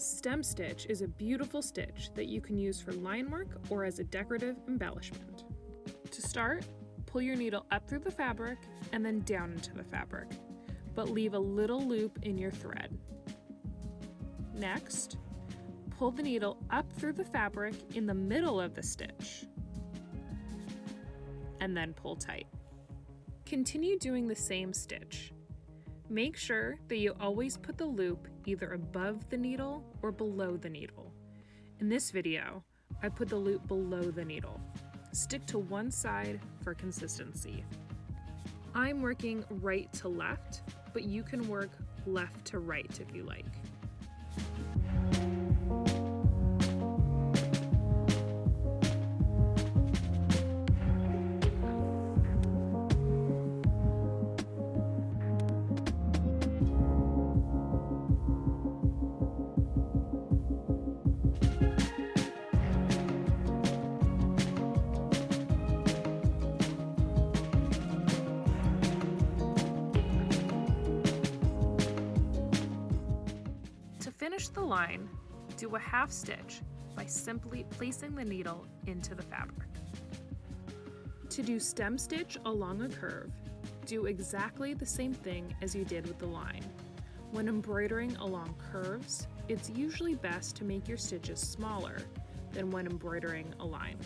Stem stitch is a beautiful stitch that you can use for line work or as a decorative embellishment. To start, pull your needle up through the fabric and then down into the fabric, but leave a little loop in your thread. Next, pull the needle up through the fabric in the middle of the stitch, and then pull tight. Continue doing the same stitch. Make sure that you always put the loop either above the needle or below the needle. In this video, I put the loop below the needle. Stick to one side for consistency. I'm working right to left, but you can work left to right if you like. To finish the line, do a half stitch by simply placing the needle into the fabric. To do stem stitch along a curve, do exactly the same thing as you did with the line. When embroidering along curves, it's usually best to make your stitches smaller than when embroidering a line.